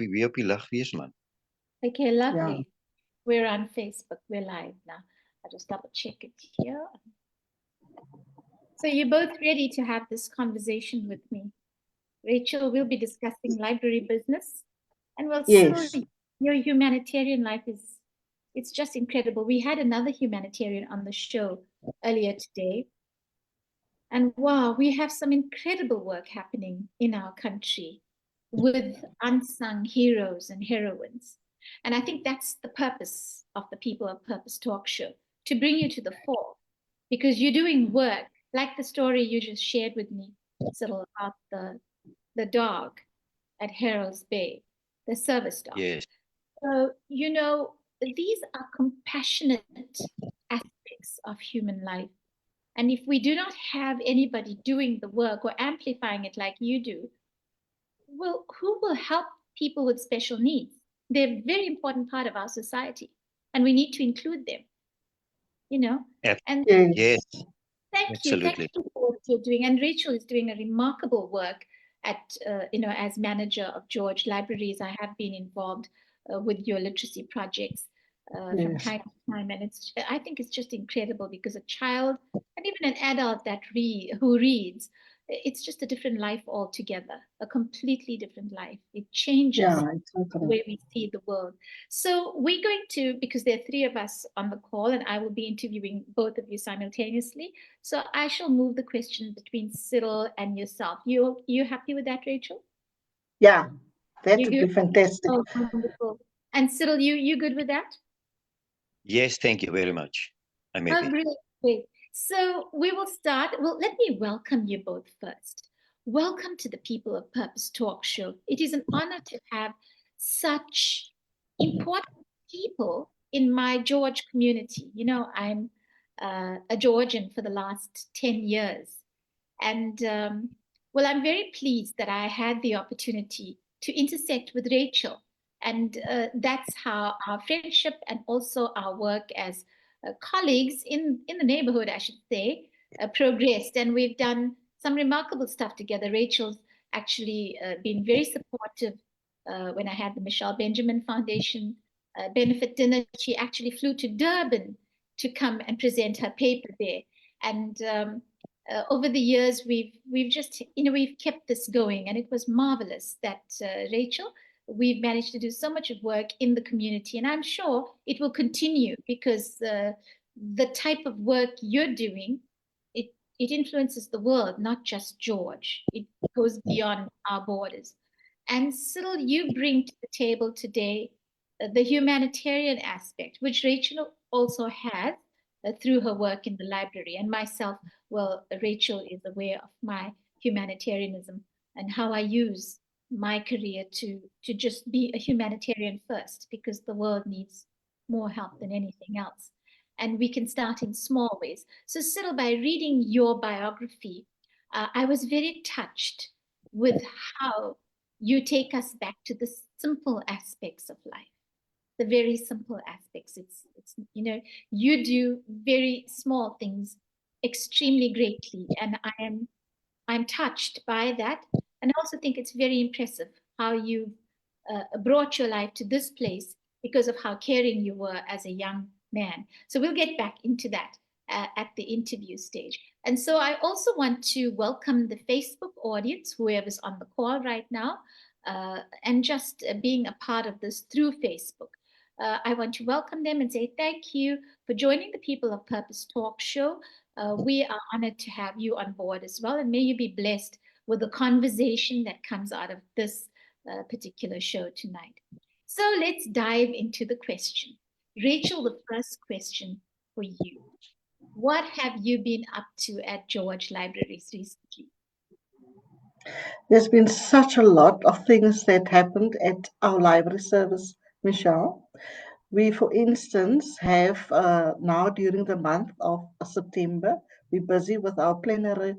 weer op die lig wees, man. Okay, lovely. Yeah. We're on Facebook. We're live now. I'll just double check it here. So you're both ready to have this conversation with me. Rachel will be discussing library business, and well, Yes. Cyril, your humanitarian life it's just incredible. We had another humanitarian on the show earlier today, and wow, we have some incredible work happening in our country with unsung heroes and heroines. And I think that's the purpose of the People of Purpose talk show, to bring you to the fore, because you're doing work like the story you just shared with me, Cyril, about the dog at Harold's Bay, the service dog. Yes. So, these are compassionate aspects of human life. And if we do not have anybody doing the work or amplifying it like you do, well, who will help people with special needs? They're a very important part of our society, and we need to include them, And Yes. Yes, thank you absolutely. for what you're doing. And Rachel is doing a remarkable work at, as manager of George Libraries. I have been involved with your literacy projects from Yes. time to time, and I think it's just incredible because a child and even an adult who reads, it's just a different life altogether, a completely different life. It changes Yeah, the totally. way we see the world. So we're going to, because there are three of us on the call, and I will be interviewing both of you simultaneously. So I shall move the question between Cyril and yourself. You happy with that, Rachel? Yeah, that You would good? be fantastic. Oh, wonderful. And Cyril, you good with that? Yes, thank you very much. I'm Oh, happy. great, great. So we will start. Well, let me welcome you both first. Welcome to the People of Purpose talk show. It is an honor to have such important people in my George community. I'm a Georgian for the last 10 years. And well, I'm very pleased that I had the opportunity to intersect with Rachel. And that's how our friendship and also our work as colleagues in the neighborhood, I should say, progressed. And we've done some remarkable stuff together. Rachel's actually been very supportive when I had the Michelle Benjamin Foundation benefit dinner. She actually flew to Durban to come and present her paper there. And over the years, we've just we've kept this going, and it was marvelous that Rachel, we've managed to do so much of work in the community, and I'm sure it will continue because the type of work you're doing, it influences the world, not just George. It goes beyond our borders. And Cyril, you bring to the table today the humanitarian aspect, which Rachel also has through her work in the library. And myself, well, Rachel is aware of my humanitarianism and how I use my career to just be a humanitarian first, because the world needs more help than anything else. And we can start in small ways. So, Cyril, by reading your biography, I was very touched with how you take us back to the simple aspects of life, the very simple aspects. It's you do very small things extremely greatly, and I'm touched by that, and I also think it's very impressive how you've brought your life to this place because of how caring you were as a young man. So we'll get back into that at the interview stage. And so I also want to welcome the Facebook audience, whoever's on the call right now, and just being a part of this through Facebook. I want to welcome them and say thank you for joining the People of Purpose talk show. We are honored to have you on board as well, and may you be blessed with the conversation that comes out of this particular show tonight. So let's dive into the question. Rachel, the first question for you. What have you been up to at George Libraries recently? There's been such a lot of things that happened at our library service, Michelle. We, for instance, have now during the month of September, we're busy with our plenary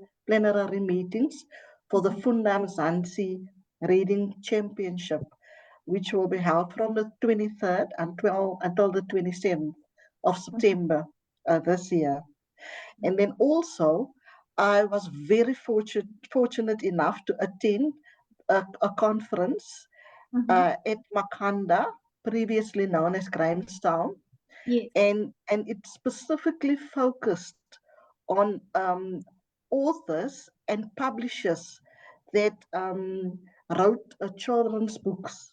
meetings for the Fundam Zansi Reading Championship, which will be held from the 23rd until the 27th of September this year. And then also, I was very fortunate enough to attend a conference at Makanda, previously known as Grahamstown, Yes. and it specifically focused on authors and publishers that wrote children's books.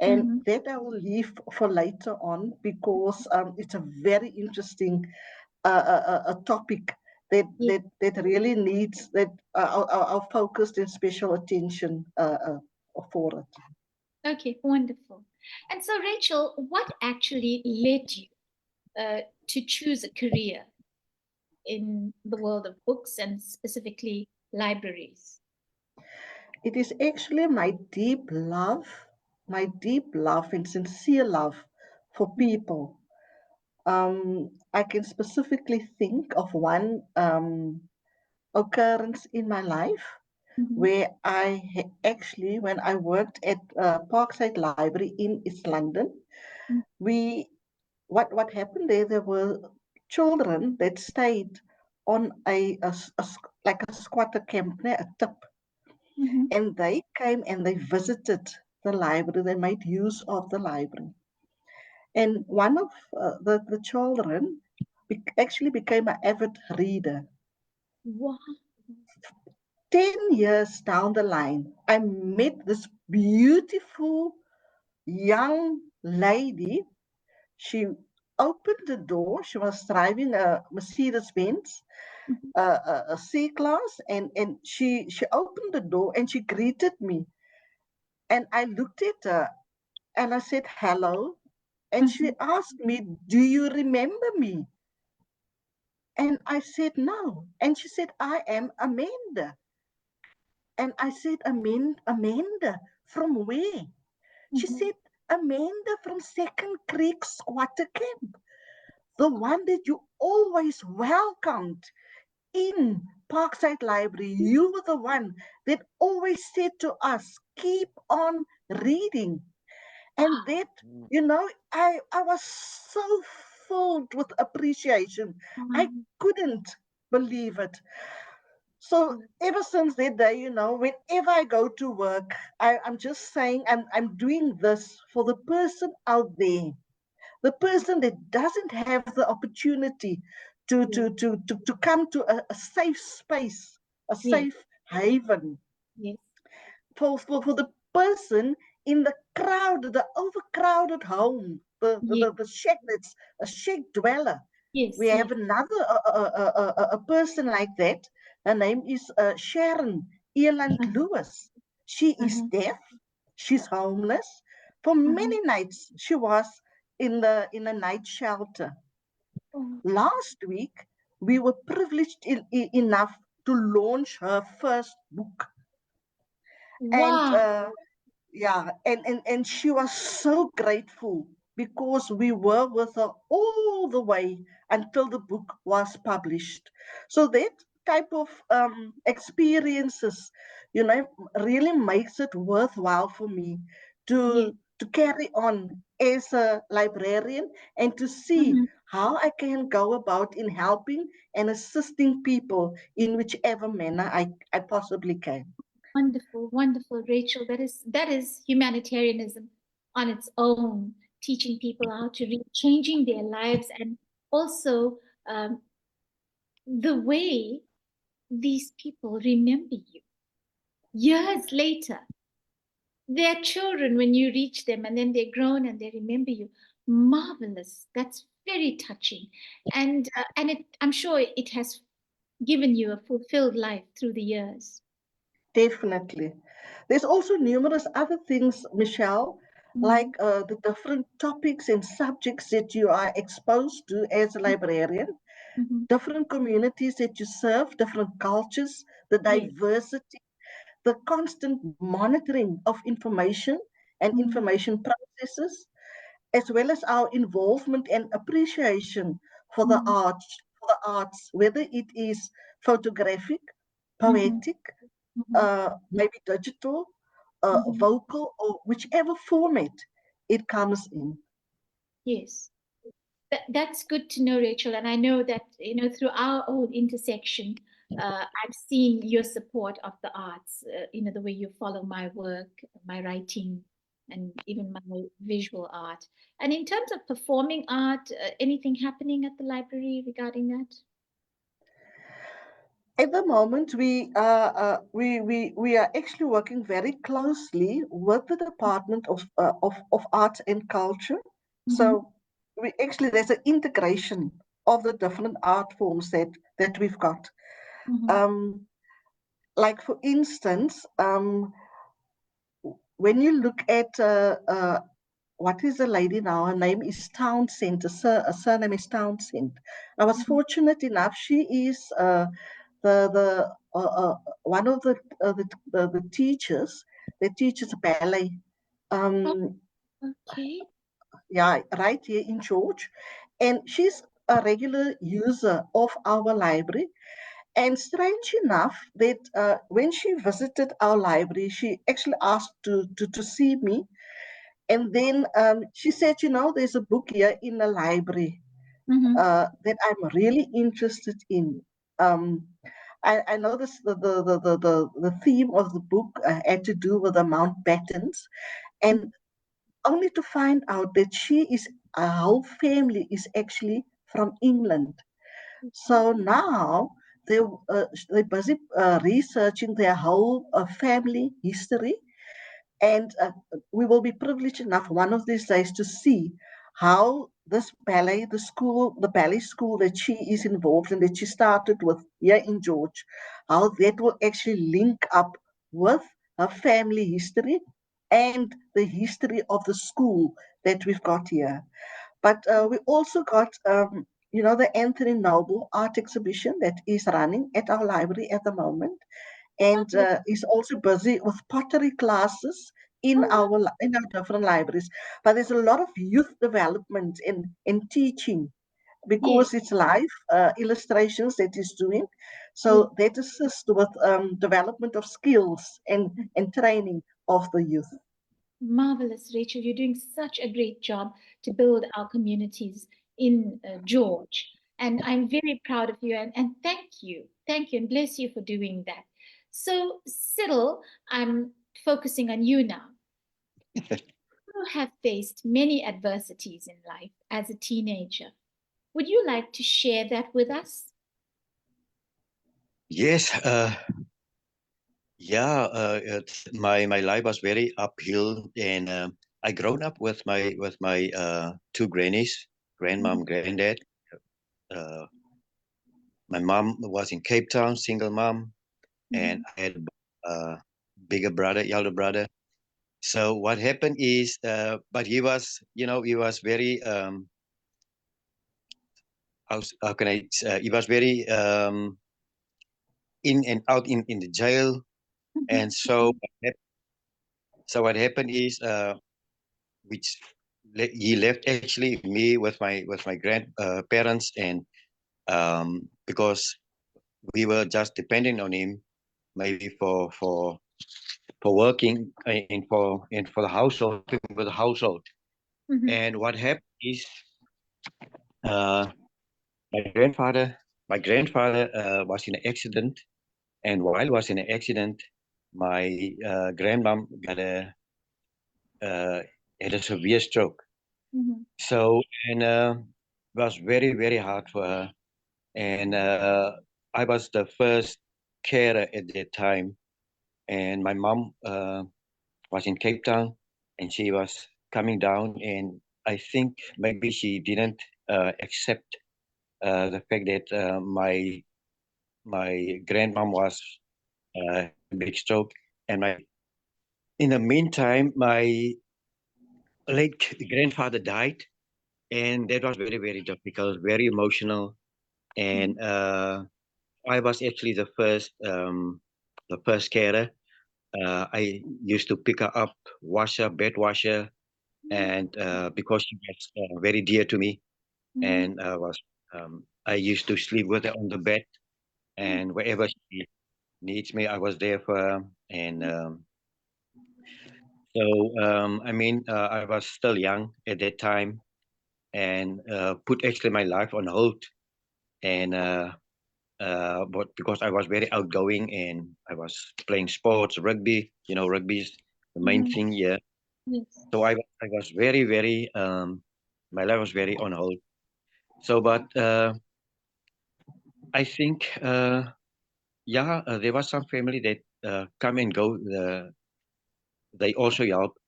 And that I will leave for later on because it's a very interesting a topic Yes. that really needs that our focused and special attention for it. Okay, wonderful. And so, Rachel, what actually led you to choose a career in the world of books and specifically libraries? It is actually my deep love and sincere love for people. I can specifically think of one occurrence in my life Mm-hmm. where actually, when I worked at Parkside Library in East London, we what happened there? There were children that stayed on like a squatter camp near a tip, Mm-hmm. and they came and they visited the library. They made use of the library, and one of the children actually became an avid reader. Wow. 10 years down the line, I met this beautiful young lady. She opened the door. She was driving a Mercedes Benz, a C class, and she opened the door and she greeted me. And I looked at her and I said, hello. And she Mm-hmm. asked me, do you remember me? And I said, no. And she said, I am Amanda. And I said, Amanda, from where? She Mm-hmm. said, Amanda from Second Creek Squatter Camp, the one that you always welcomed in Parkside Library. You were the one that always said to us, keep on reading. And that, I was so filled with appreciation. I Wow. couldn't believe it. So ever since that day, whenever I go to work, I'm just saying I'm doing this for the person out there, the person that doesn't have the opportunity Yes. to come to a safe space, a Yes. safe haven, Yes. for the person in the crowded, the overcrowded home, Yes. the shack that's a shack dweller. Yes. We have Yes. another a person like that. Her name is Sharon Eland Uh-huh. Lewis. She is Uh-huh. deaf. She's homeless. For Uh-huh. many nights, she was in a night shelter. Oh, Last week, we were privileged enough to launch her first book, and wow. yeah, and she was so grateful because we were with her all the way until the book was published. So that type of experiences, really makes it worthwhile for me Yes. to carry on as a librarian and to see Mm-hmm. how I can go about in helping and assisting people in whichever manner I possibly can. Wonderful, wonderful, Rachel. That is humanitarianism on its own, teaching people how to read, changing their lives, and also um, the way these people remember you years later. They're children when you reach them, and then they're grown and they remember you. Marvelous. That's very touching, and I'm sure it has given you a fulfilled life through the years. Definitely. There's also numerous other things, Michelle, like Mm-hmm. the different topics and subjects that you are exposed to as a librarian, Mm-hmm. different communities that you serve, different cultures, the Yes. diversity, the constant monitoring of information and Mm-hmm. information processes, as well as our involvement and appreciation Mm-hmm. for the arts, whether it is photographic, Mm-hmm. poetic, Mm-hmm. maybe digital, Mm-hmm. vocal, or whichever format it comes in. Yes. That's good to know, Rachel. And I know that, through our own intersection, I've seen your support of the arts, the way you follow my work, my writing, and even my visual art. And in terms of performing art, anything happening at the library regarding that? At the moment, we are actually working very closely with the Department of Arts and Culture. Mm-hmm. So we actually there's an integration of the different art forms that we've got. Mm-hmm. Like for instance, when you look at what is the lady now? Her name is Townsend. Her surname is Townsend. I was Mm-hmm. fortunate enough. She is the one of the teachers that teaches ballet. Oh, Um, okay. yeah, right here in George, and she's a regular user of our library. And strange enough, that when she visited our library, she actually asked to see me. And then she said, there's a book here in the library Mm-hmm. that I'm really interested in. Um, I know the theme of the book had to do with the Mountbattens, and only to find out that her whole family is actually from England. So now they're busy researching their whole family history, and we will be privileged enough one of these days to see how this ballet, the ballet school that she is involved in, that she started with here in George, how that will actually link up with her family history and the history of the school that we've got here. But we also got, the Anthony Noble art exhibition that is running at our library at the moment, and Lovely. is also busy with pottery classes in Oh, in our different libraries. But there's a lot of youth development in teaching, yes, because it's live illustrations that he's doing. yes. So that assists with development of skills and training of the youth. Marvelous, Rachel. You're doing such a great job to build our communities in George. And I'm very proud of you. And thank you. Thank you and bless you for doing that. So, Cyril, I'm focusing on you now. You have faced many adversities in life as a teenager. Would you like to share that with us? Yes, yeah. My life was very uphill, and I grown up with my two grannies, Mhm, grandmom, granddad. Uh, my mom was in Cape Town, single mom, and mhm, I had a bigger brother, elder brother. So what happened is, but he was very, how can I, he was very in and out in the jail. And mhm, so what happened is, which he left actually me with my grandparents, parents, and because we were just depending on him, maybe for working and for the household, with the household. mhm, And what happened is, uh, my grandfather my grandfather was in an accident, and while he was in an accident, my grandmom uh, had a severe stroke. mhm, So, and it was very, very hard for her. And I was the first carer at that time. And my mom was in Cape Town, and she was coming down. And I think maybe she didn't accept the fact that my grandmom was a big stroke. And in the meantime, my late grandfather died, and that was very, very difficult, very emotional. mhm, And I was actually the first carer. I used to pick her up, wash her, bed wash her, and because she was very dear to me, mhm, and I used to sleep with her on the bed, mhm, and wherever she needs me, I was there for her. And I mean, I was still young at that time, and put actually my life on hold. And but because I was very outgoing and I was playing sports, rugby. You know, rugby is the main mhm, thing here. Yes. So I was very, very, my life was very on hold. So, but I think, yeah, there was some family that come and go. They also help,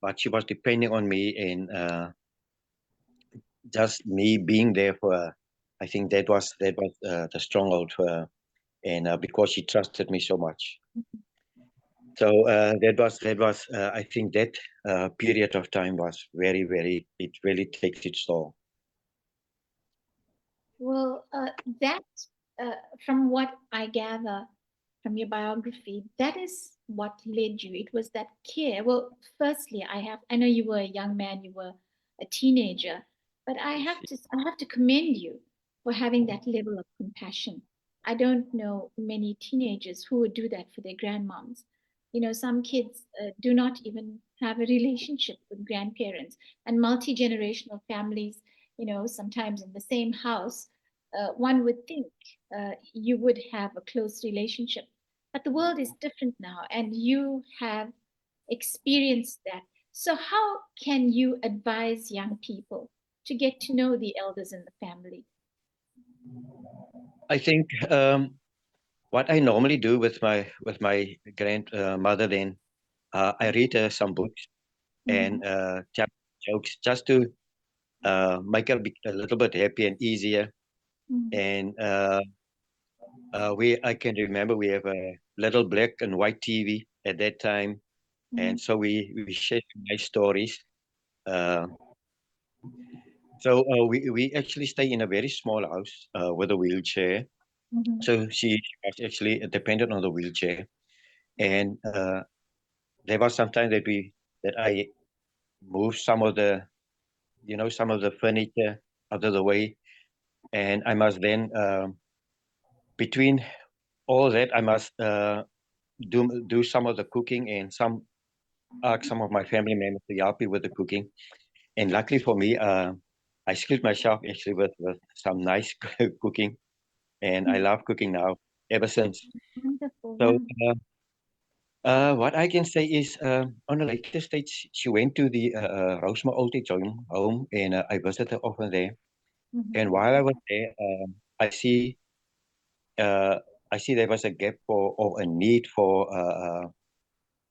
but she was depending on me and just me being there for her. I think that was the stronghold for her, and because she trusted me so much. So that was I think that period of time was very, very, it really takes its toll. Well, that, from what I gather from your biography, that is what led you. It was that care. Well, firstly, I know you were a young man, you were a teenager, but I have to commend you for having that level of compassion. I don't know many teenagers who would do that for their grandmoms. You know, some kids do not even have a relationship with grandparents, and multi-generational families, you know, sometimes in the same house, one would think you would have a close relationship. But the world is different now, and you have experienced that. So, how can you advise young people to get to know the elders in the family? I think what I normally do with my grandmother, then I read some books and Mhm, tell jokes just to make her a little bit happy and easier. mhm, And I can remember we have a little black and white TV at that time, and mhm, so we shared nice stories. Uh, we actually stay in a very small house with a wheelchair. mhm, So she was actually dependent on the wheelchair, and there was some time that I moved some of the some of the furniture out of the way, and I must then between all that I must do some of the cooking and some ask some of my family members to help me with the cooking. And luckily for me, I skilled myself actually with some nice cooking, and I mhm. love cooking now ever since. Wonderful, So wonderful. what I can say is, on a later stage, she went to the Rosemar Old Age home, and I visited often there. Mhm, And while I was there, uh, I see there was a gap for or a need for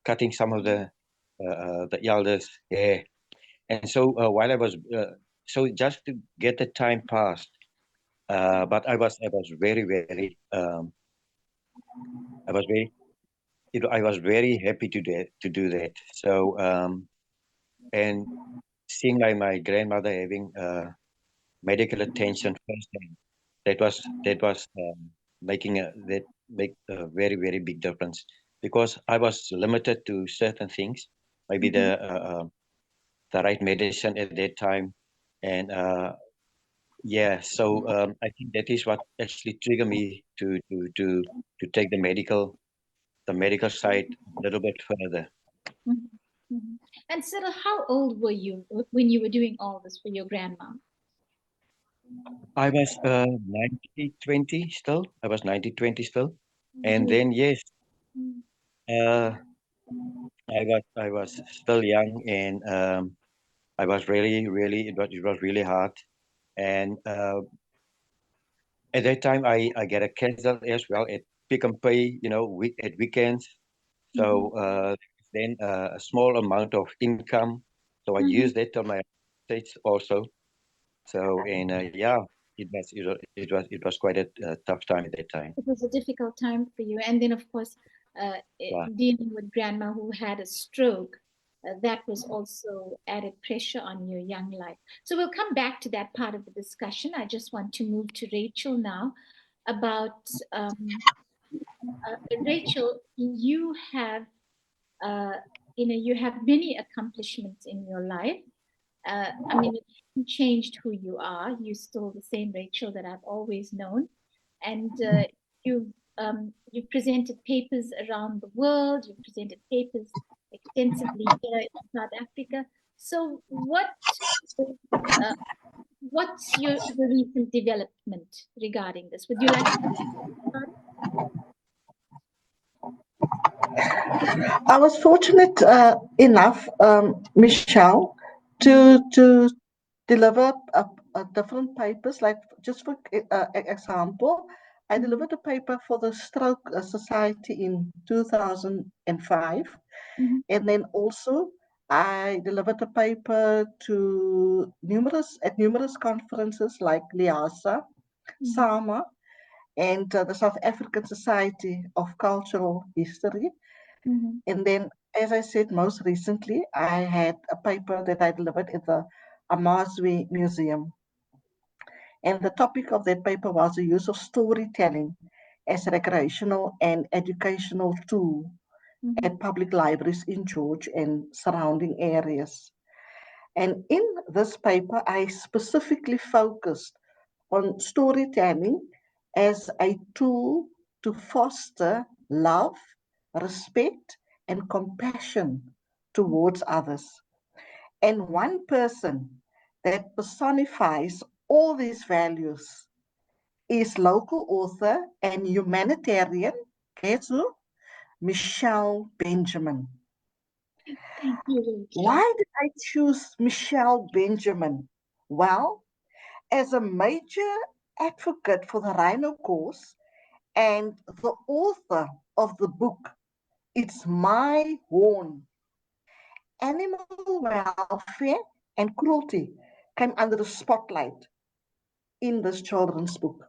cutting some of the elders' hair. And so while I was so just to get the time passed, but I was very very I was very I was very happy to do that. So and seeing my grandmother having medical attention firsthand, that was making that make a very very big difference because I was limited to certain things, maybe mhm. the right medicine at that time, and yeah, so I think that is what actually triggered me to take the medical side a little bit further. Mhm, mhm. And Cyril, how old were you when you were doing all this for your grandma? I was 90-20 still. I was 90-20 still. And Yes. then yes, Mm, uh, I was still young and I was really really it was really hard. And at that time I get a cancel as well at Pick and Pay, at weekends. mhm, So then a small amount of income. So I mhm. used that on my states also. So and yeah, it was quite a tough time at that time. It was a difficult time for you. And then, of course, Yeah. dealing with grandma who had a stroke, that was also added pressure on your young life. So we'll come back to that part of the discussion. I just want to move to Rachel now about Rachel, uh, you have many accomplishments in your life. I mean, it hasn't changed who you are. You're still the same Rachel that I've always known, and you've presented papers around the world. You've presented papers extensively here in South Africa. So, uh, what's the recent development regarding this? Would you like to start? I was fortunate enough, Michelle, Mm-hmm. to deliver different papers. Like just for example, I Mm-hmm. delivered a paper for the Stroke Society in 2005, Mm-hmm. and then also I delivered a paper to numerous conferences like Liasa, Mm-hmm. SAMA, and the South African Society of Cultural History. Mm-hmm. And then, as I said, most recently, I had a paper that I delivered at the Amazwi Museum. And the topic of that paper was the use of storytelling as a recreational and educational tool Mm-hmm. at public libraries in George and surrounding areas. And in this paper, I specifically focused on storytelling as a tool to foster love, respect, and compassion towards others. And one person that personifies all these values is local author and humanitarian, guess who? Michelle Benjamin. Thank you, Rachel. Why did I choose Michelle Benjamin? Well, as a major advocate for the Rhino cause and the author of the book, It's My Horn, animal welfare and cruelty came under the spotlight in this children's book.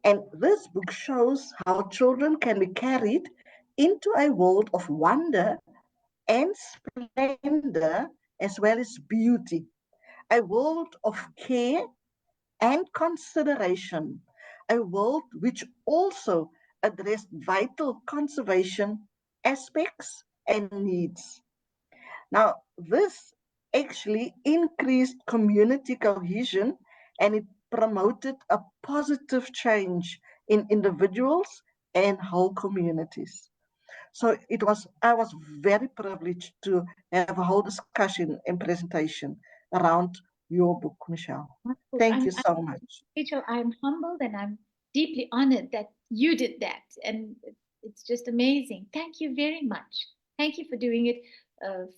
And this book shows how children can be carried into a world of wonder and splendor as well as beauty, a world of care and consideration, a world which also addressed vital conservation aspects and needs. Now, this actually increased community cohesion and it promoted a positive change in individuals and whole communities. So I was very privileged to have a whole discussion and presentation around your book, Michelle. Wonderful. Thank you so much. Rachel, I'm humbled and I'm deeply honored that you did that. And it's just amazing. Thank you very much. Thank you for doing it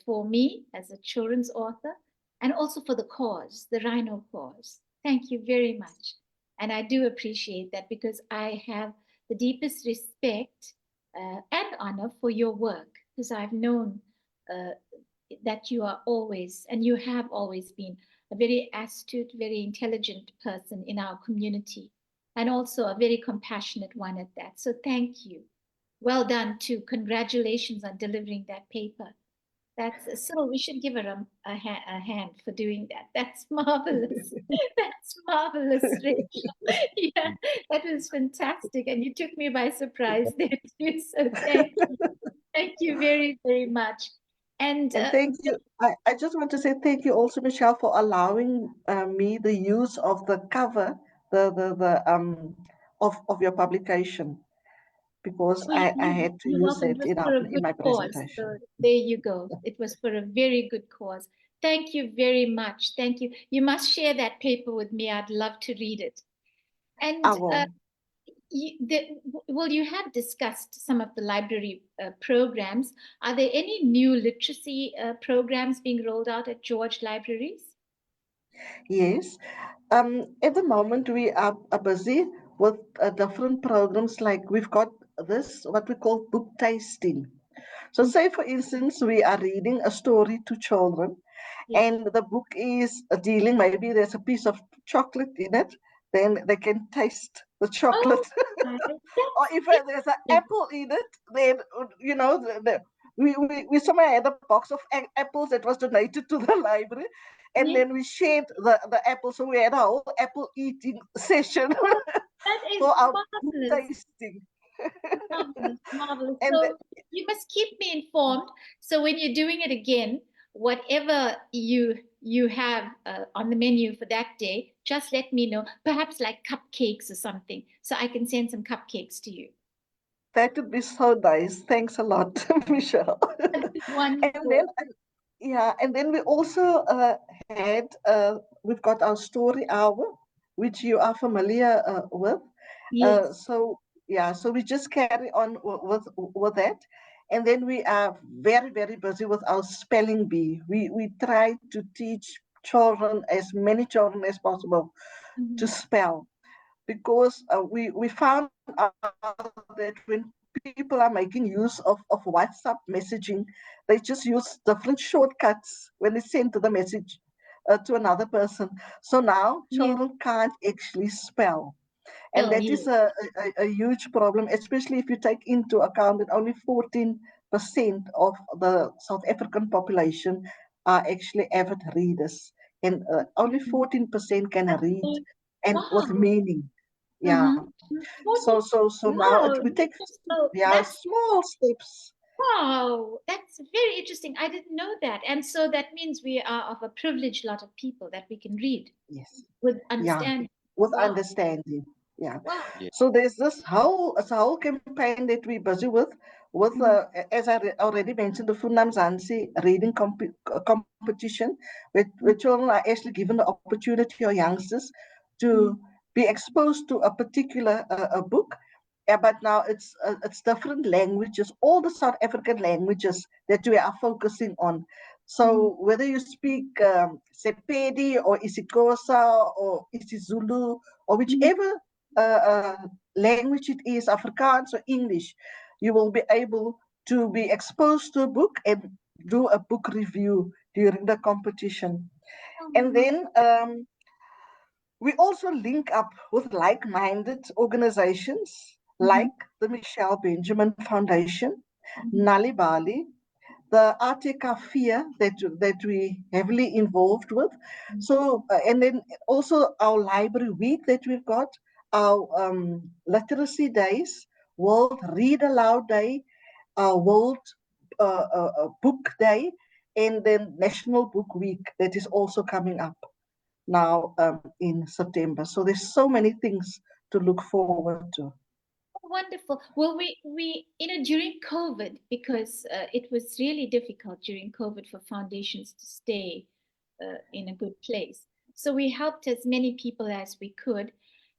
for me as a children's author and also for the cause, the Rhino cause. Thank you very much. And I do appreciate that because I have the deepest respect and honor for your work because I've known uh, that you are always, and you have always been a very astute, very intelligent person in our community, and also a very compassionate one at that. So thank you. Well done too. Congratulations on delivering that paper. That's so. We should give her a hand for doing that. That's marvelous. That's marvelous, Rachel. Yeah, that was fantastic, and you took me by surprise there too. So thank you very, very much. And And thank you. I just want to say thank you also, Michelle, for allowing me the use of the cover, of your publication, because well, I had to you're use welcome. It it was for a in good my cause. presentation. So there you go. It was for a very good cause. Thank you very much. Thank you. You must share that paper with me. I'd love to read it. I And will. well, you have discussed some of the library programs. Are there any new literacy programs being rolled out at George Libraries? Yes. At the moment, we are busy with different programs. Like we've got this, what we call book tasting. So, say for instance, we are reading a story to children, Yes. and the book is dealing, maybe there's a piece of chocolate in it, then they can taste the Oh, chocolate. Or that's if there's an interesting. apple in it, then we somewhere had a box of apples that was donated to the library, and Yes. then we shared the apple. So we had a whole apple eating session Oh, that is for our book marvelous. tasting. Marvelous, marvelous. And So you must keep me informed. So when you're doing it again, whatever you have on the menu for that day, just let me know. Perhaps like cupcakes or something, so I can send some cupcakes to you. that would be so nice. Thanks a lot, Michelle. That is And then wonderful. yeah, and then we also had we've got our story hour, which you are familiar with. Yes. So yeah, so we just carry on with that, And then we are very, very busy with our spelling bee. We try to teach children, as many children as possible, to spell, because we found out that when people are making use of WhatsApp messaging, they just use different shortcuts when they send the message to another person. So now Yes. children can't actually spell. And Spell, that yes. is a huge problem, especially if you take into account that only 14% of the South African population are actually avid readers. And only 14% can read and with Wow. meaning. Yeah. Uh-huh. So now Wow. we take, So yeah, that's small steps. wow. That's very interesting. I didn't know that. And so that means we are of a privileged lot of people that we can read Yes. with Yeah. understanding. With Wow. understanding. Yeah. Wow. Yeah. So there's this whole campaign that we're busy with Mhm. as I already mentioned, the Funam Zansi reading competition, where Mhm. children are actually given the opportunity, or youngsters, to be exposed to a particular a book. But now it's different languages, all the South African languages that we are focusing on. Mhm. So whether you speak Sepedi or isiXhosa or isiZulu or Mhm. whichever language it is, Afrikaans or English, you will be able to be exposed to a book and do a book review during the competition. And Oh, then we also link up with like-minded organizations mhm. like the Michelle Benjamin Foundation, Mhm. Nali Bali, the Arte Cafe that we heavily involved with. So, and then also our library week that we've got, our literacy days, World Read Aloud Day, our World Book Day, and then National Book Week that is also coming up now in September. So there's so many things to look forward to. Wonderful. Well, during COVID, because it was really difficult during COVID for foundations to stay in a good place. So we helped as many people as we could,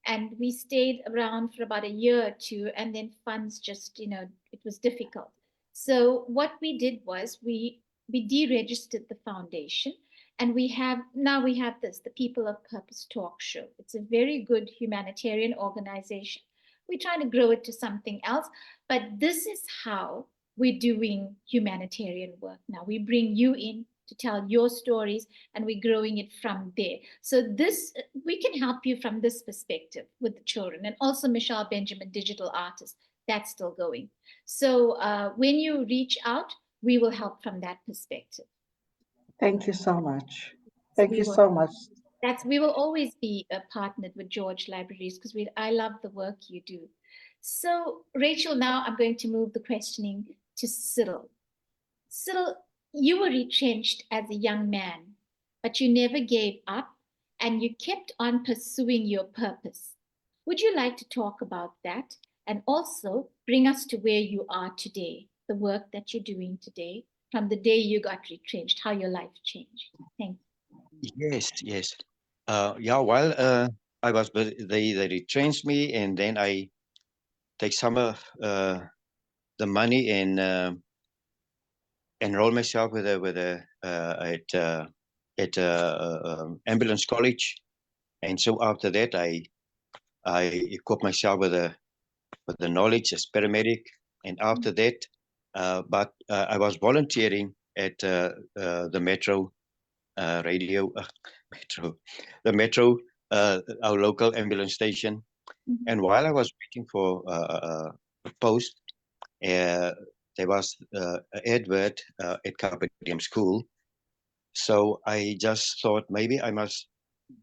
and we stayed around for about a year or two, and then funds just, it was difficult. So what we did was we deregistered the foundation, and we have the People of Purpose talk show. It's a very good humanitarian organization. We're trying to grow it to something else, but this is how we're doing humanitarian work now. We bring you in to tell your stories, and we're growing it from there. So this we can help you from this perspective with the children, and also Michelle Benjamin, digital artist, that's still going. So when you reach out, we will help from that perspective. Thank you so much. So Thank we you will so much. we will always be partnered with George Libraries, because we I love the work you do. So Rachel, now I'm going to move the questioning to Cyril. Cyril, you were retrenched as a young man, but you never gave up and you kept on pursuing your purpose. Would you like to talk about that and also bring us to where you are today, the work that you're doing today, from the day you got retrenched, how your life changed? Thank Yes, yes. Yeah, while I was, they retrenched me, and then I take some of the money and enroll myself at ambulance college. And so after that, I equipped myself with the knowledge as paramedic. And after that, but I was volunteering at the Metro radio, Metro, the Metro, our local ambulance station. you. And while I was waiting for a post, there was an advert at Carpedium School. So I just thought maybe I must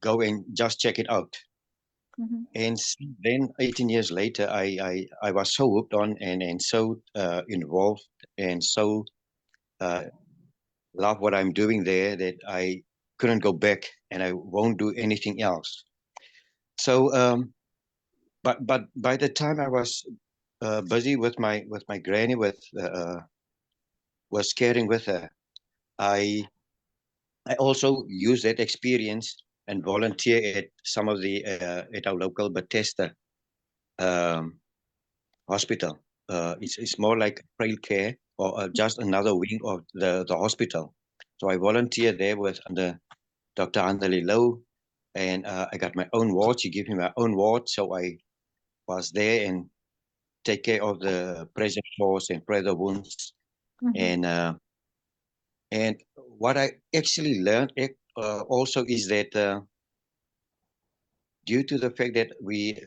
go and just check it out. Mhm. And then 18 years later, I was so hooked on and so involved and so uh, love what I'm doing there that I couldn't go back and I won't do anything else. So, but by the time I was busy with my granny, was caring with her, I I also use that experience and volunteer at some of the at our local Bethesda um, hospital. It's more like frail care, or just another wing of the hospital. So I volunteered there with under Dr. Andali Low, and I got my own ward. She gave me my own ward, so I was there and take care of the pressure sores and pressure wounds. And and what I actually learned also is that due to the fact that we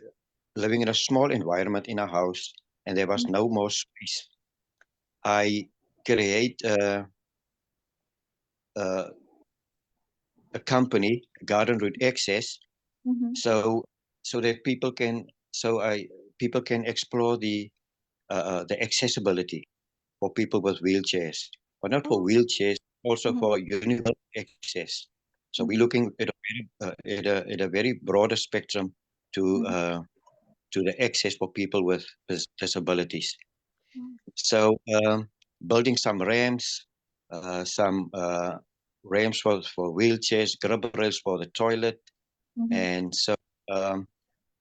living in a small environment in a house and there was no more space, I create uh, a company, Garden Route Access, so so that people can explore the accessibility for people with wheelchairs, but not for wheelchairs, also for universal access. So we're looking at at a very broader spectrum to the access for people with disabilities. So building some ramps, some ramps for wheelchairs, grab rails for the toilet, and um,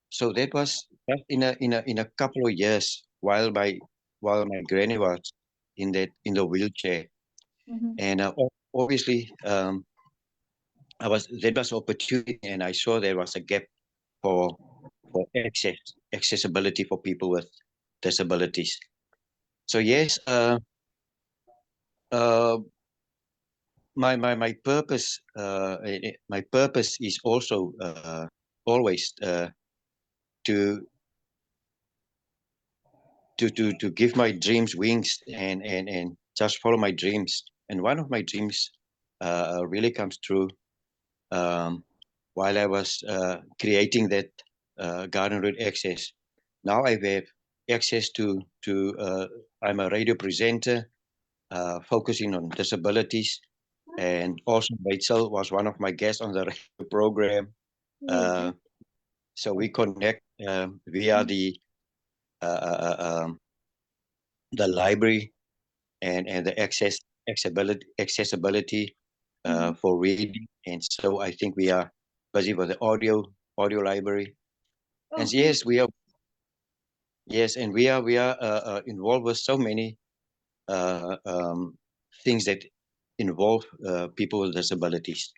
so that was just in a couple of years while my granny was in the wheelchair, and obviously I was that was opportunity, and I saw there was a gap for accessibility for people with disabilities. So yes, uh, my purpose my purpose is also always to to give my dreams wings and just follow my dreams. And one of my dreams really comes true um, while I was creating that Garden Road Access. Now I have access to I'm a radio presenter focusing on disabilities, and also Rachel was one of my guests on the radio program. Uh, so we connect via the library and the accessibility for reading. And so I think we are busy with the audio library. And yes, we are yes, and we are involved with so many uh, um, things that involve people with disabilities.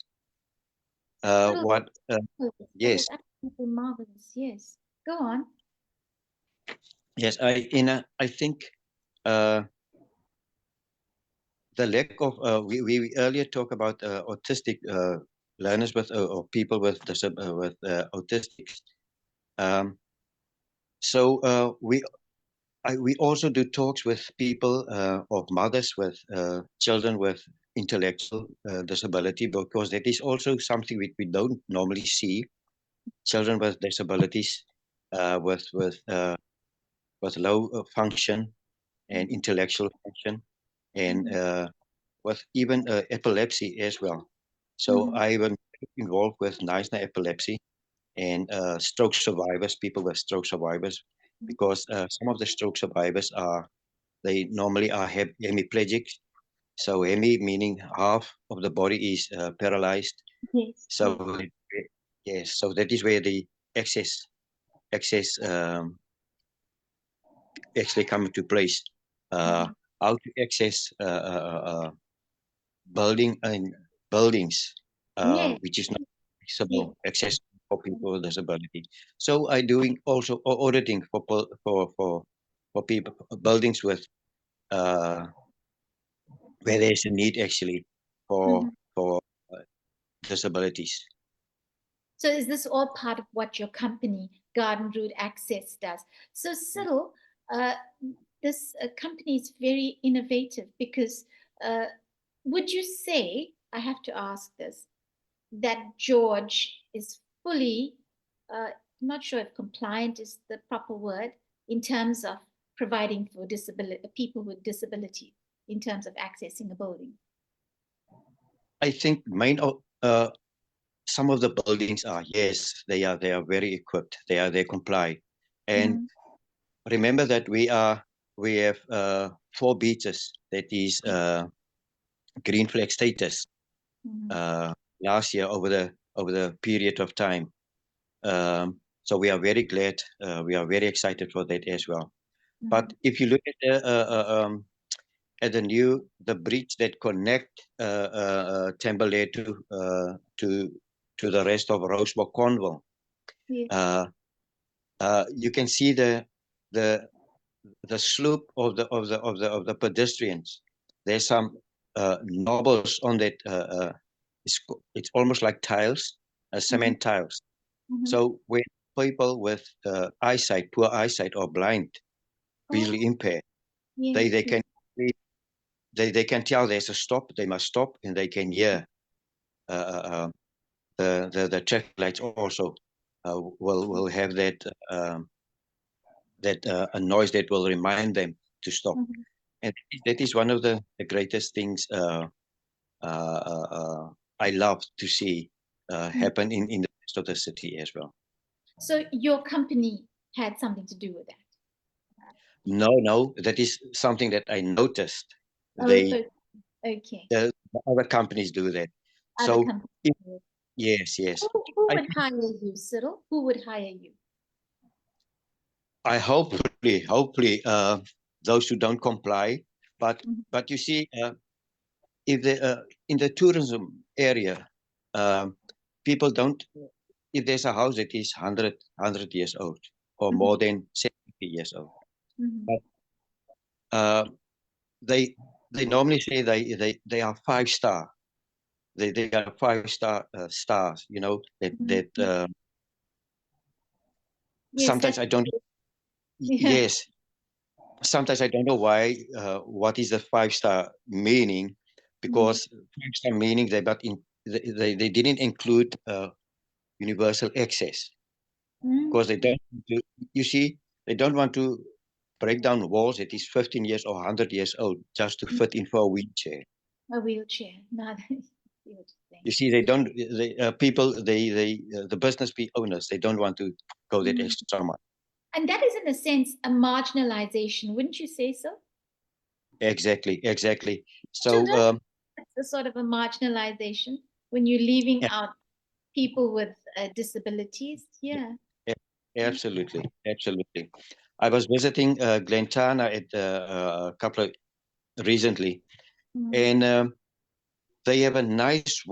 What? That Yes, is absolutely marvelous. Yes. Go on. yes. I think uh, the lack of we earlier talked about autistic learners with or people with with autistics. Um, so we also do talks with people of mothers with children with intellectual disability, because that is also something we don't normally see. Children with disabilities, uh, with with uh, with low function and intellectual function, and with even epilepsy as well. So I was involved with Neisner epilepsy and stroke survivors, people with stroke survivors, because some of the stroke survivors are they normally are hemiplegic. So hemi meaning half of the body is paralyzed. Yes. So yes, so that is where the access actually come into place. Uh, how to access building and buildings, Yes. which is not Yes. accessible access for people with disability. So I doing also auditing for people buildings with uh, where there's a need actually for uh, disabilities. So is this all part of what your company, Garden Route Access, does? So Cyril, uh, this company is very innovative because uh, would you say, I have to ask this, that George is fully, I'm not sure if compliant is the proper word, in terms of providing for disability people with disability in terms of accessing a building? I think some of the buildings are, yes, they are very equipped. They comply, and remember that we have 4 beaches that is green flag status uh, last year over the period of time. So we are very glad, we are very excited for that as well. But if you look at the bridge that connect Temple to the rest of Rosebud Cornwall. Yeah. You can see the slope of the pedestrians. There's some knobbles on that. It's almost like tiles, cement tiles. So when people with poor eyesight or blind, visually impaired, Yes, they yes. can they can tell there's a stop. They must stop, and they can hear the traffic lights also will have that a noise that will remind them to stop. And that is one of the greatest things I love to see happen in the rest of the city as well. So your company had something to do with that. No, that is something that I noticed. Oh, okay. The other companies do that. Other So companies. yes. Who I would hire you, Cyril? Who would hire you? I hopefully those who don't comply, but you see, if in the tourism area, people don't. If there's a house that is 100 years old or more than 70 years old, but uh, they normally say they are 5 star. They are 5 star stars. You know that Yes, sometimes that's I don't. yeah. Yes, sometimes I don't know why. What is the 5 star meaning? Because 5 star meaning they didn't include universal access because they don't. You see, they don't want to break down walls that is 15 years or 100 years old just to fit in for a wheelchair. A wheelchair. Not see what you're saying. You see, they don't. People, the business owners, they don't want to go that extra mile. And that is, in a sense, a marginalization, wouldn't you say so? Exactly. So So that's a sort of a marginalization when you're leaving out people with disabilities. Yeah. absolutely. I was visiting Glentana at a couple of recently, and they have a nice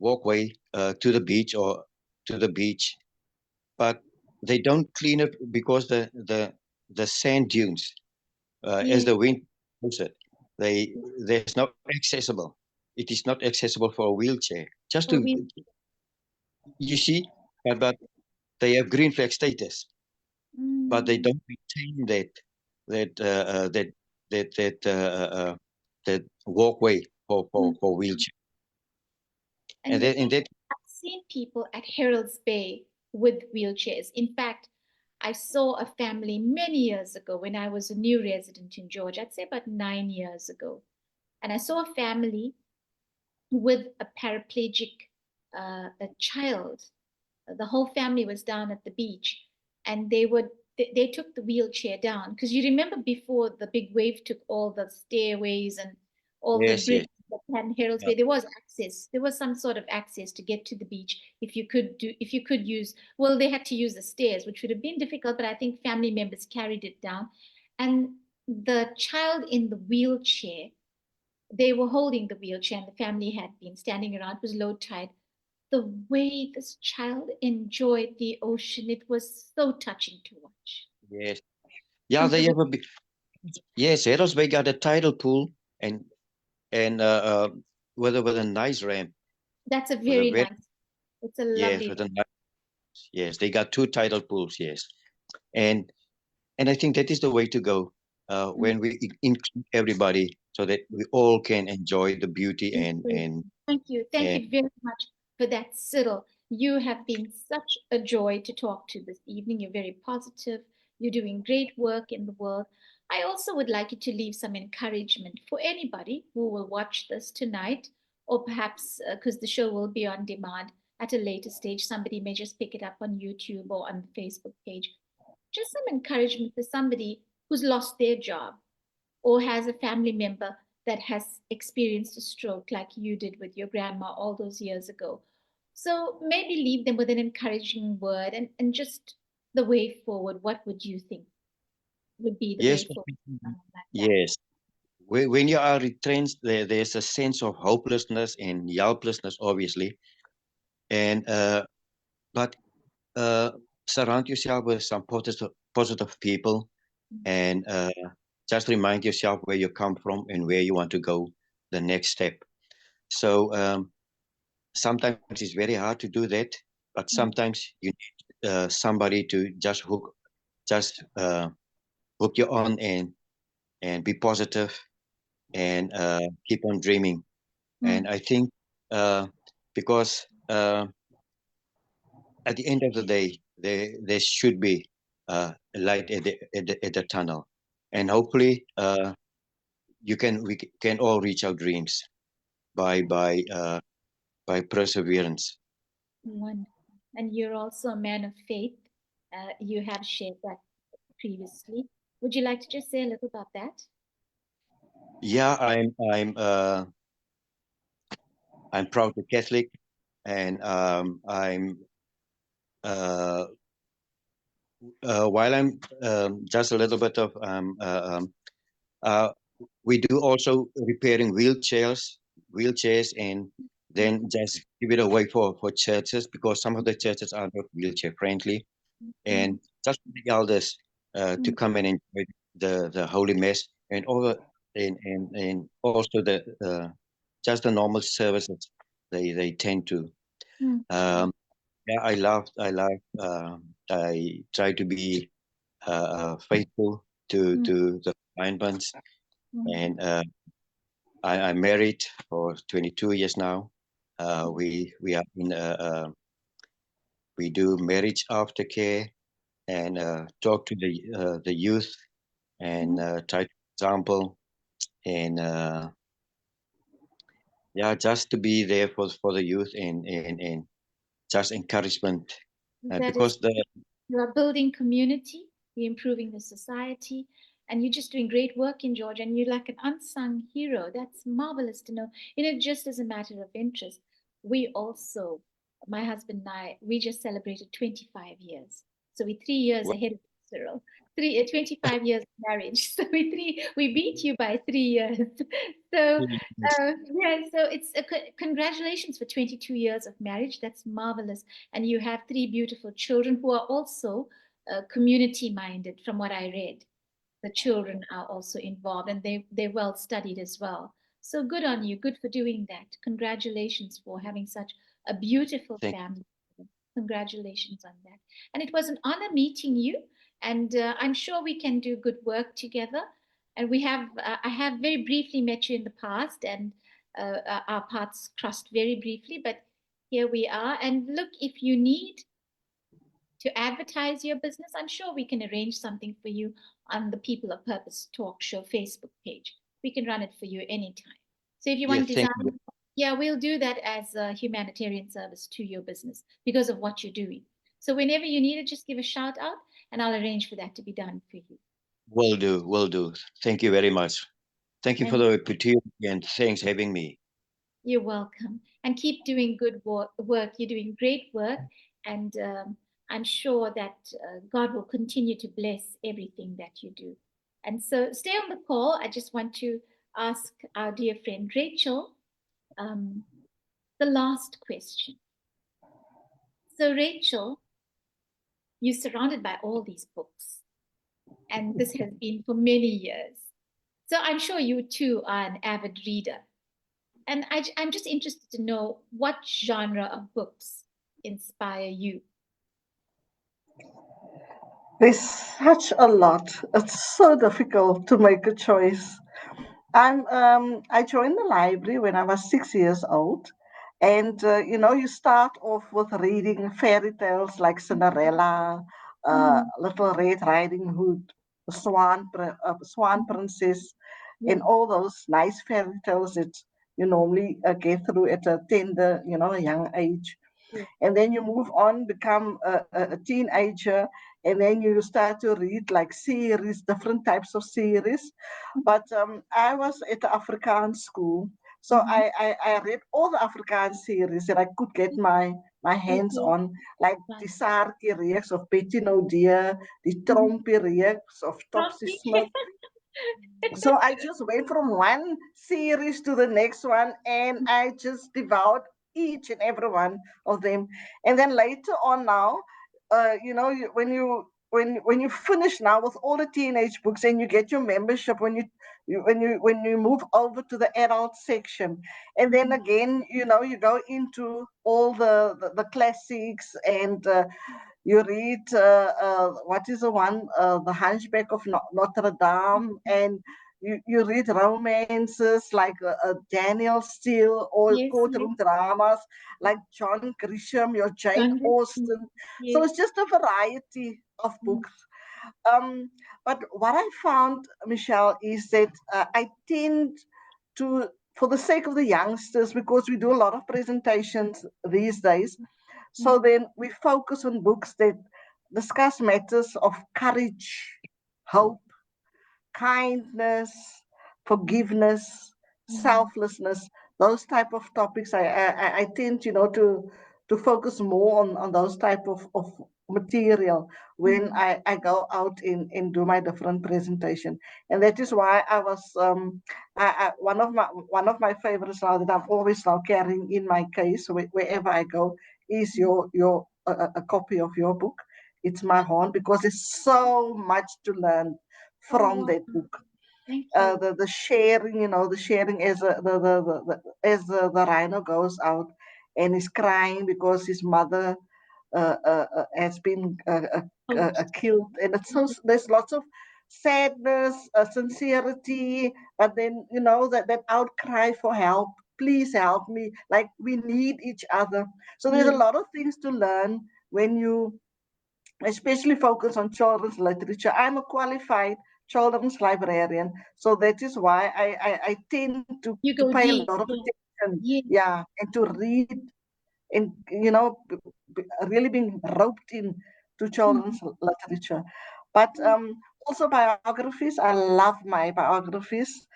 walkway to the beach or to the beach, but they don't clean it because the sand dunes, as Yeah. the wind blows it, there's not accessible. It is not accessible for a wheelchair. Just So to we, you see, but they have green flag status, but they don't maintain that that that walkway for wheelchair. and And the then in thing, that I've seen people at Herald's Bay with wheelchairs. In fact, I saw a family many years ago when I was a new resident in Georgia, I'd say about 9 years ago. And I saw a family with a paraplegic a child. The whole family was down at the beach, and they took the wheelchair down because you remember before the big wave took all the stairways and all the yes, bridges that had Herald's yeah, Bay. There was access. There was some sort of access to get to the beach if you could use. Well, they had to use the stairs, which would have been difficult, but I think family members carried it down. And the child in the wheelchair, they were holding the wheelchair, and the family had been standing around. It was low tide. The way this child enjoyed the ocean, it was so touching to watch. yes, yeah. They have a Unbelievable. big, yes. Eros Bay got a tidal pool and with a nice ramp That's a with a very very nice, it's a yes lovely. with a nice, yes. They got 2 tidal pools, yes, and I think that is the way to go when we include everybody so that we all can enjoy the beauty and Thank you. Thank and you very much for that, Cyril. You have been such a joy to talk to this evening. You're very positive. You're doing great work in the world. I also would like you to leave some encouragement for anybody who will watch this tonight, or perhaps because the show will be on demand at a later stage. Somebody may just pick it up on YouTube or on the Facebook page. Just some encouragement for somebody who's lost their job or has a family member that has experienced a stroke like you did with your grandma all those years ago. So maybe leave them with an encouraging word and just the way forward. What would you think would be the yes, way forward? Something like that. yes. when you are retrenched, there's a sense of hopelessness and helplessness, obviously. And but surround yourself with some positive people, and just remind yourself where you come from and where you want to go the next step. So sometimes it's very hard to do that, but sometimes you need somebody to just hook you on and be positive and keep on dreaming. And I think because at the end of the day, there should be a light at the tunnel, and hopefully we can all reach our dreams by by uh, by perseverance. Wonderful. And you're also a man of faith. You have shared that previously. Would you like to just say a little about that? Yeah, I'm proud to Catholic, and I'm uh, while I'm just a little bit of uh, we do also repairing wheelchairs, and then just give it away for churches, because some of the churches are not wheelchair friendly, and just for the elders to come and enjoy the Holy Mass, and all and also the just the normal services they tend to. Um, yeah, I try to be faithful to the alignments, and I'm married for 22 years now. We are in we do marriage aftercare, and talk to the youth, and try to example, and yeah, just to be there for the youth, and just encouragement, That is, because the you are building community, you're improving the society, and you're just doing great work in Georgia, and you're like an unsung hero. That's marvelous to know. Just as a matter of interest, we also, my husband and I, we just celebrated 25 years. So we're 3 years what, ahead of Cyril. 25 years of marriage. So we beat you by 3 years. So yeah, so it's congratulations for 22 years of marriage. That's marvelous. And you have three beautiful children who are also community minded, from what I read. The children are also involved, and they're well studied as well. So good on you. Good for doing that. Congratulations for having such a beautiful thank family. Congratulations on that. And it was an honor meeting you. And I'm sure we can do good work together. And I have very briefly met you in the past, and our paths crossed very briefly, but here we are. And look, if you need to advertise your business, I'm sure we can arrange something for you on the People of Purpose Talk Show Facebook page. We can run it for you anytime. So if you yeah, want to thank you. design, yeah, we'll do that as a humanitarian service to your business because of what you're doing. So whenever you need it, just give a shout out and I'll arrange for that to be done for you. Will do. Thank you very much. Thank you for And the opportunity, and thanks having me. you're welcome. And keep doing good work. You're doing great work. And I'm sure that God will continue to bless everything that you do. And so stay on the call. I just want to ask our dear friend Rachel um, the last question. So, Rachel, you're surrounded by all these books, and this has been for many years. So, I'm sure you too are an avid reader. And I'm just interested to know what genre of books inspire you. There's such a lot. It's so difficult to make a choice. I joined the library when I was 6 years old, and you start off with reading fairy tales like Cinderella, Mm, Little Red Riding Hood, Swan Princess, yeah, and all those nice fairy tales that you normally get through at a tender, young age. yeah. And then you move on, become a teenager, and then you start to read like series, different types of series. But I was at the Afrikaans school, so Mm-hmm. I read all the Afrikaans series that I could get my hands Okay, on, like right. the Saartjie reeks of Betty No Deer, the Trompie reeks of Topsy Promptly. Smith. So I just went from one series to the next one, and I just devoured each and every one of them. And then later on now, when you finish now with all the teenage books and you get your membership when you move over to the adult section, and then again you go into all the classics, and you read what is the one, the Hunchback of Notre Dame, and you read romances like Daniel Steele, or Yes, yes. courtroom dramas like John Grisham, your Jane Congress. Austen. So Yes. it's just a variety of Mm, books. But what I found, Michelle, is that I tend to, for the sake of the youngsters, because we do a lot of presentations these days, so mm, then we focus on books that discuss matters of courage, hope, kindness, forgiveness, mm, selflessness, those type of topics. I tend, to focus more on those type of material when mm, I go out and do my different presentation. And that is why I was one of my favorites now that I'm always now carrying in my case wherever I go is mm. your a copy of your book. It's my horn, because there's so much to learn Oh, from wow. that book. Thank you. The sharing, the sharing as the rhino goes out and is crying because his mother has been Oh, killed, and it's so there's lots of sadness, sincerity, but then that outcry for help. Please help me. Like, we need each other. So there's a yes. lot of things to learn when you especially focus on children's literature. I'm a qualified children's librarian, so that is why I tend You to go pay a deep. lot of Yeah. attention, Yes. yeah, and to read, and really being roped in to Mhm. children's literature. But Mm, also biographies. I love my biographies.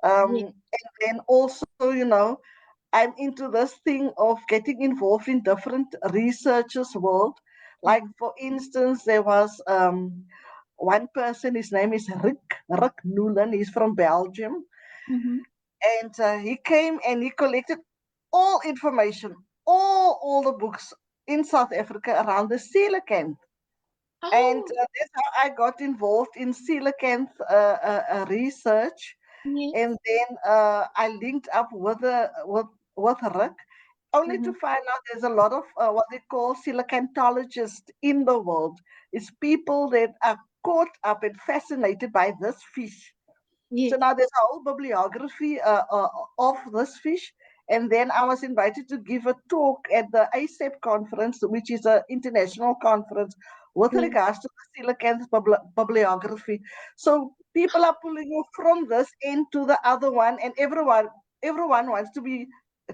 yes. And then also, I'm into this thing of getting involved in different researchers' world. Like, Mm, for instance, there was one person. His name is Rick Newland. He's from Belgium, mhm. and he came and he collected all information, all the books in South Africa around the coelacanth. And Oh, that's how I got involved in coelacanth research. yes. And then I linked up with Rick, only to Mhm. find out there's a lot of what they call coelacanthologists in the world. It's people that are caught up and fascinated by this fish. So Yes. now there's a whole bibliography of this fish. And then I was invited to give a talk at the ASAP conference, which is an international conference with Yes. regards to the coelacanth bibliography. So people are pulling you from this end to the other one, and everyone wants to be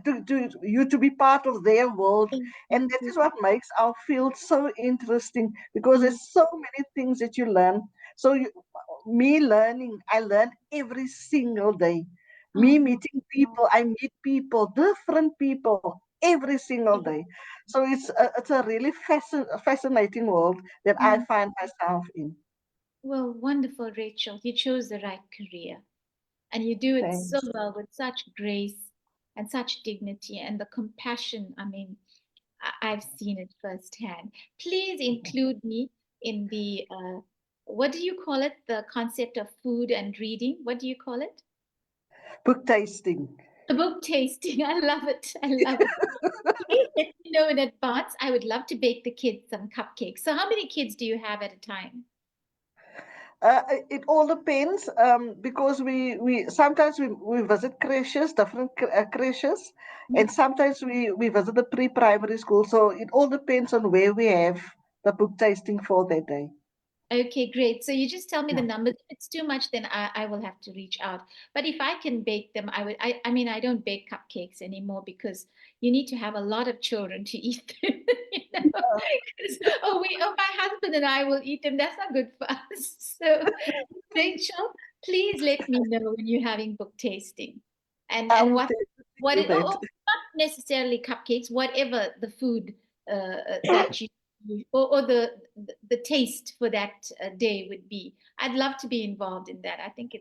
to be part of their world. Yes. And Yes. that Yes. is what makes our field so interesting, because Yes. there's so many things that you learn. So me learning, I learn every single day. Me Oh, meeting wow. people, I meet people, different people every single Yes. day. So it's a really fascinating world that I Mm. find myself in. Well, wonderful, Rachel. You chose the right career. And you do it so Thanks. well with such grace and such dignity and the compassion. I mean, I've seen it firsthand. Please include me in the what do you call it? The concept of food and reading. What do you call it? Book tasting. A book tasting. I love it. I love it. Please let me know in advance. I would love to bake the kids some cupcakes. So, how many kids do you have at a time? It all depends, because we sometimes we visit creches, different creches, and sometimes we visit the pre-primary school. So it all depends on where we have the book tasting for that day. Okay, great. So you just tell me the Yeah. numbers. If it's too much, then I will have to reach out. But if I can bake them, I would. I mean, I don't bake cupcakes anymore because you need to have a lot of children to eat them. You know? 'Cause, my husband and I will eat them. That's not good for us. So, Rachel, please let me know when you're having book tasting, I and will what definitely do that. not necessarily cupcakes, whatever the food that you or the taste for that day would be. I'd love to be involved in that. I think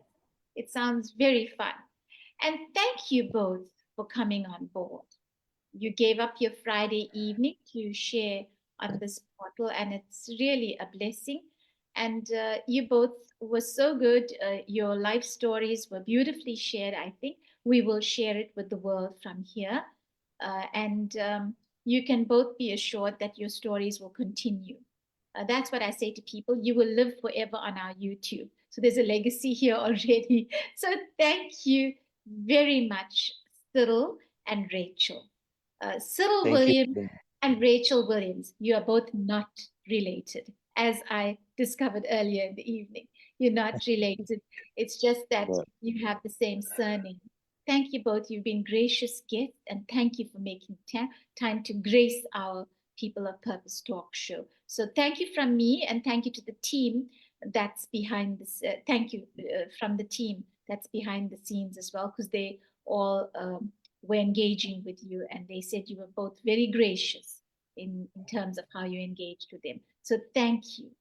it sounds very fun. And thank you both for coming on board. You gave up your Friday evening to share on this portal, and it's really a blessing. And you both were so good. Your life stories were beautifully shared. I think we will share it with the world from here. And you can both be assured that your stories will continue. That's what I say to people. You will live forever on our YouTube. So there's a legacy here already. So thank you very much, Cyril and Rachel. Cyril Thank you. Williams and Rachel Williams, you are both not related, as I discovered earlier in the evening. You're not related. It's just that Yeah. you have the same surname. Thank you both. You've been gracious guests, and thank you for making time to grace our People of Purpose talk show. So thank you from me, and thank you to the team that's behind this. Thank you from the team that's behind the scenes as well, because they all were engaging with you, and they said you were both very gracious in terms of how you engaged with them. So thank you.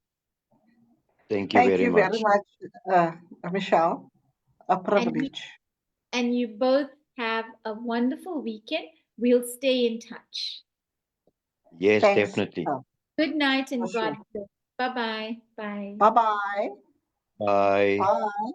Thank you Thank very you very much. much, Michelle. A And you, privilege. and you both have a wonderful weekend. We'll stay in touch. Yes, Thanks, definitely. Michelle, Good night for and God sure. bless. Bye-bye. Bye. Bye-bye. Bye. Bye.